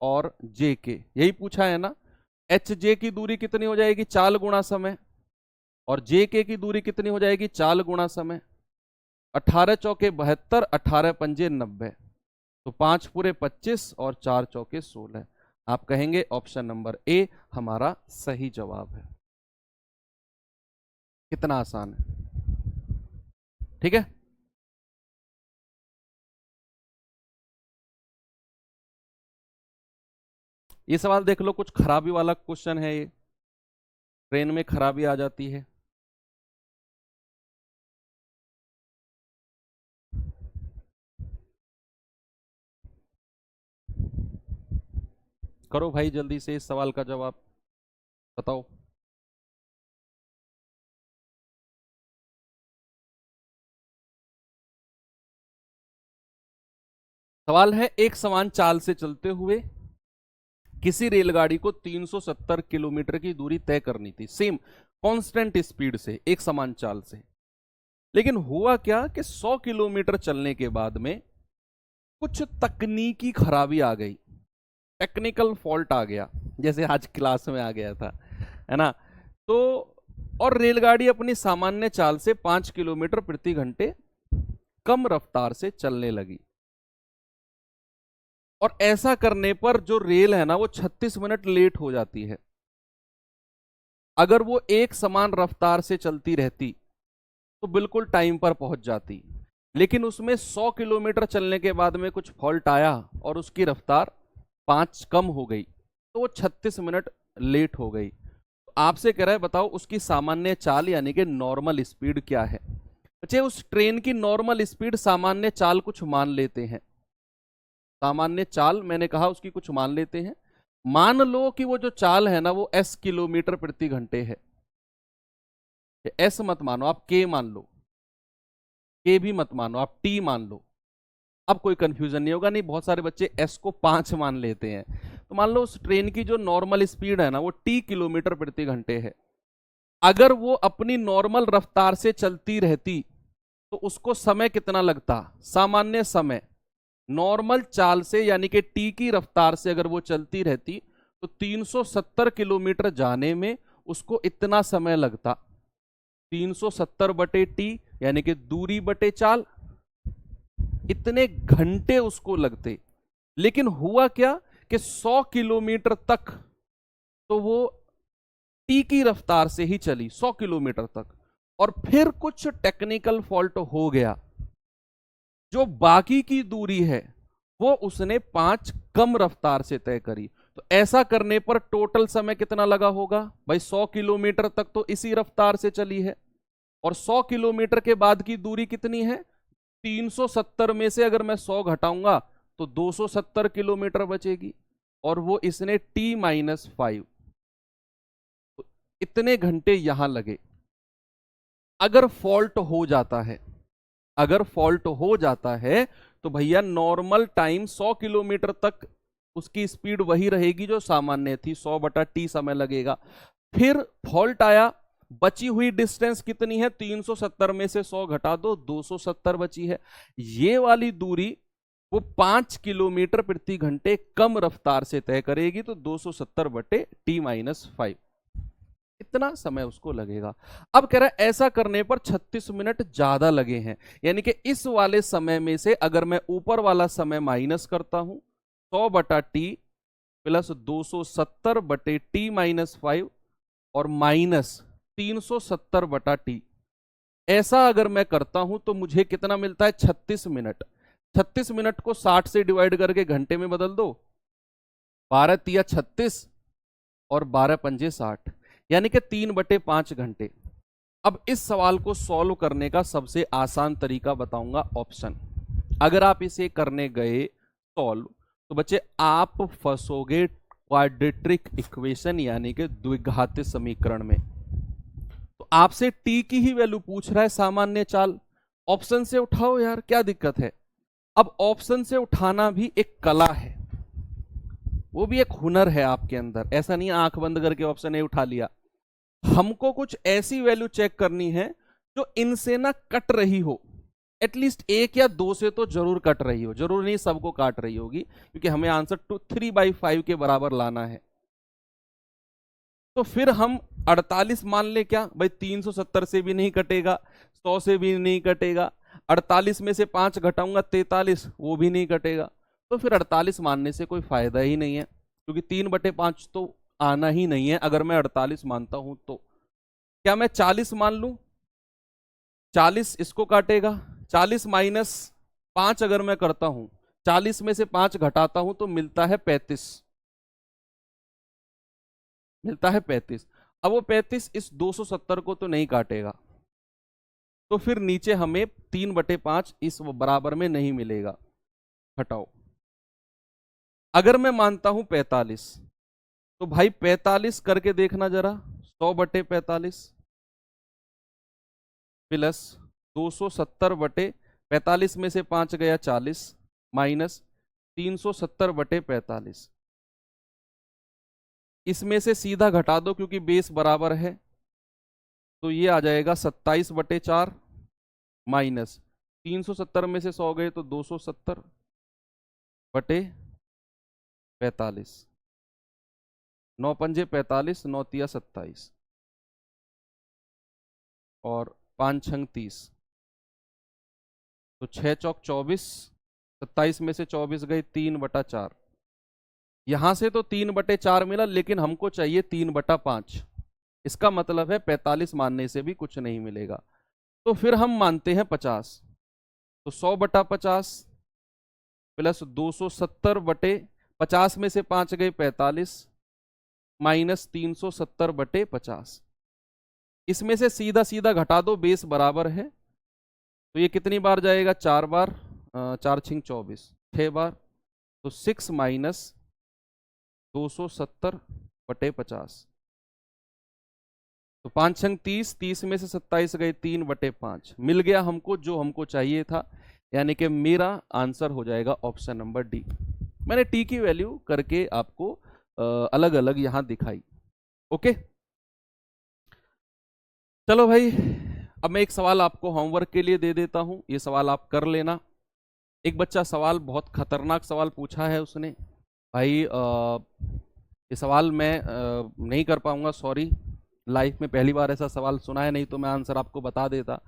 और JK, यही पूछा है ना। HJ की दूरी कितनी हो जाएगी? चाल गुणा समय। और JK की दूरी कितनी हो जाएगी? चाल गुणा समय। 18 चौके 72, 18 पंजे 90, तो 5 पूरे 25 और 4 चौके 16। आप कहेंगे ऑप्शन नंबर ए हमारा सही जवाब है। कितना आसान है, ठीक है। ये सवाल देख लो, कुछ खराबी वाला क्वेश्चन है ये। ट्रेन में खराबी आ जाती है। करो भाई जल्दी से इस सवाल का जवाब बताओ। सवाल है, एक समान चाल से चलते हुए किसी रेलगाड़ी को 370 किलोमीटर की दूरी तय करनी थी, सेम कांस्टेंट स्पीड से, एक समान चाल से। लेकिन हुआ क्या कि 100 किलोमीटर चलने के बाद में कुछ तकनीकी खराबी आ गई, टेक्निकल फॉल्ट आ गया, जैसे आज क्लास में आ गया था, है ना। तो और रेलगाड़ी अपनी सामान्य चाल से 5 किलोमीटर प्रति घंटे कम रफ्तार से चलने लगी। और ऐसा करने पर जो रेल है ना, वो 36 मिनट लेट हो जाती है। अगर वो एक समान रफ्तार से चलती रहती तो बिल्कुल टाइम पर पहुंच जाती। लेकिन उसमें 100 किलोमीटर चलने के बाद में कुछ फॉल्ट आया और उसकी रफ्तार 5 कम हो गई, तो वो 36 मिनट लेट हो गई। तो आपसे कह रहा है बताओ उसकी सामान्य चाल यानी कि नॉर्मल स्पीड क्या है। बच्चे उस ट्रेन की नॉर्मल स्पीड, सामान्य चाल कुछ मान लेते हैं। सामान्य चाल मैंने कहा उसकी कुछ मान लेते हैं। मान लो कि वो जो चाल है ना, वो S किलोमीटर प्रति घंटे है। S मत मानो आप, K मान लो। K भी मत मानो आप, T मान लो। अब कोई कंफ्यूजन नहीं होगा। नहीं, बहुत सारे बच्चे S को 5 मान लेते हैं। तो मान लो उस ट्रेन की जो नॉर्मल स्पीड है ना, वो T किलोमीटर प्रति घंटे है। अगर वो अपनी नॉर्मल रफ्तार से चलती रहती तो उसको समय कितना लगता? सामान्य समय नॉर्मल चाल से यानी कि T की रफ्तार से अगर वो चलती रहती तो 370 किलोमीटर जाने में उसको इतना समय लगता। 370/T यानी कि दूरी बटे चाल, इतने घंटे उसको लगते। लेकिन हुआ क्या कि 100 किलोमीटर तक तो वो T की रफ्तार से ही चली, 100 किलोमीटर तक। और फिर कुछ टेक्निकल फॉल्ट हो गया, जो बाकी की दूरी है वो उसने 5 कम रफ्तार से तय करी। तो ऐसा करने पर टोटल समय कितना लगा होगा भाई? 100 किलोमीटर तक तो इसी रफ्तार से चली है, और 100 किलोमीटर के बाद की दूरी कितनी है? 370 में से अगर मैं 100 घटाऊंगा तो 270 किलोमीटर बचेगी, और वो इसने T-5, तो इतने घंटे यहां लगे। अगर फॉल्ट हो जाता है, अगर फॉल्ट हो जाता है तो भैया नॉर्मल टाइम 100 किलोमीटर तक उसकी स्पीड वही रहेगी जो सामान्य थी, 100/T समय लगेगा। फिर फॉल्ट आया, बची हुई डिस्टेंस कितनी है? 370 में से 100 घटा दो, 270 बची है। ये वाली दूरी वो 5 किलोमीटर प्रति घंटे कम रफ्तार से तय करेगी, तो 270/T-5। इतना समय उसको लगेगा। अब कह रहा है ऐसा करने पर 36 मिनट ज्यादा लगे हैं, यानी कि इस वाले समय में से अगर मैं ऊपर वाला समय माइनस करता हूं 100 बटा टी प्लस 270 बटे टी माइनस 5 और माइनस 370 बटा टी, ऐसा अगर मैं करता हूं तो मुझे कितना मिलता है 36 मिनट। 36 मिनट को 60 से डिवाइड करके घंटे में बदल दो, 12 तिया 36 और 12 पंजे 60, यानी कि 3/5 घंटे। अब इस सवाल को सॉल्व करने का सबसे आसान तरीका बताऊंगा ऑप्शन। अगर आप इसे करने गए सॉल्व तो बच्चे आप फंसोगे क्वाड्रेटिक इक्वेशन यानी कि द्विघात समीकरण में। तो आपसे टी की ही वैल्यू पूछ रहा है, सामान्य चाल, ऑप्शन से उठाओ यार, क्या दिक्कत है। अब ऑप्शन से उठाना भी एक कला है, वो भी एक हुनर है आपके अंदर, ऐसा नहीं आंख बंद करके ऑप्शन ए उठा लिया। हमको कुछ ऐसी वैल्यू चेक करनी है जो इनसे ना कट रही हो, एटलीस्ट 1 या 2 से तो जरूर कट रही हो, जरूर नहीं सबको काट रही होगी, क्योंकि हमें आंसर 3/5 के बराबर लाना है। तो फिर हम 48 मान ले क्या भाई, 370 से भी नहीं कटेगा, 100 से भी नहीं कटेगा, 48 में से 5 घटाऊंगा 43, वो भी नहीं कटेगा, तो फिर 48 मानने से कोई फायदा ही नहीं है, क्योंकि 3/5 तो आना ही नहीं है अगर मैं 48 मानता हूं तो। क्या मैं 40 मान लूं, 40 इसको काटेगा, 40 माइनस 5 अगर मैं करता हूं, 40 में से 5 घटाता हूं तो मिलता है 35, मिलता है 35। अब वो 35 इस 270 को तो नहीं काटेगा, तो फिर नीचे हमें 3/5 इस बराबर में नहीं मिलेगा, हटाओ। अगर मैं मानता हूं 45, तो भाई 45 करके देखना जरा, 100/45 प्लस 270/45 में से 5 गया 40 माइनस 370/45, इसमें से सीधा घटा दो क्योंकि बेस बराबर है, तो ये आ जाएगा 27/4 माइनस 370 में से 100 गए तो 270/45, 9 पंजे 45, 9 तिया 27 और 5 छंग 30, तो 6 चौक 24, 27 में से 24 गए 3/4, यहां से तो 3/4 मिला, लेकिन हमको चाहिए 3/5, इसका मतलब है 45 मानने से भी कुछ नहीं मिलेगा। तो फिर हम मानते हैं 50, तो 100/50 प्लस 270/50 में से 5 गए 45 माइनस 370/50, इसमें से सीधा सीधा घटा दो, बेस बराबर है, तो ये कितनी बार जाएगा, 4 बार, 4 छिंग 24, 6 बार, तो 6 माइनस 270/50, तो 5 छंग 30, 30 में से 27 गए 3/5, मिल गया हमको जो हमको चाहिए था, यानी कि मेरा आंसर हो जाएगा ऑप्शन नंबर डी। मैंने टी की वैल्यू करके आपको अलग अलग यहां दिखाई। ओके, चलो भाई, अब मैं एक सवाल आपको होमवर्क के लिए दे देता हूं, ये सवाल आप कर लेना। एक बच्चा सवाल, बहुत खतरनाक सवाल पूछा है उसने, भाई ये सवाल मैं नहीं कर पाऊंगा, सॉरी, लाइफ में पहली बार ऐसा सवाल सुना है, नहीं तो मैं आंसर आपको बता देता।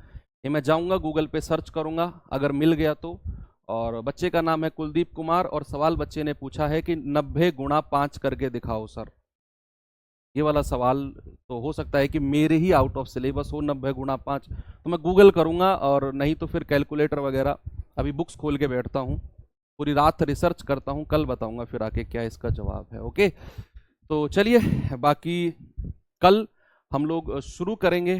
ये मैं जाऊंगा गूगल पे सर्च करूंगा अगर मिल गया तो। और बच्चे का नाम है कुलदीप कुमार, और सवाल बच्चे ने पूछा है कि 90 गुणा 5 करके दिखाओ सर। ये वाला सवाल तो हो सकता है कि मेरे ही आउट ऑफ सिलेबस हो, 90 गुणा 5, तो मैं गूगल करूंगा, और नहीं तो फिर कैलकुलेटर वगैरह, अभी बुक्स खोल के बैठता हूँ, पूरी रात रिसर्च करता हूँ, कल बताऊंगा फिर आके क्या इसका जवाब है। ओके, तो चलिए, बाकी कल हम लोग शुरू करेंगे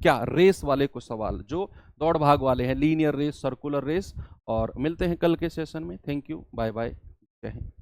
क्या, रेस वाले कुछ सवाल जो दौड़ भाग वाले हैं, लीनियर रेस, सर्कुलर रेस, और मिलते हैं कल के सेशन में। थैंक यू, बाय बाय, जय हिंद।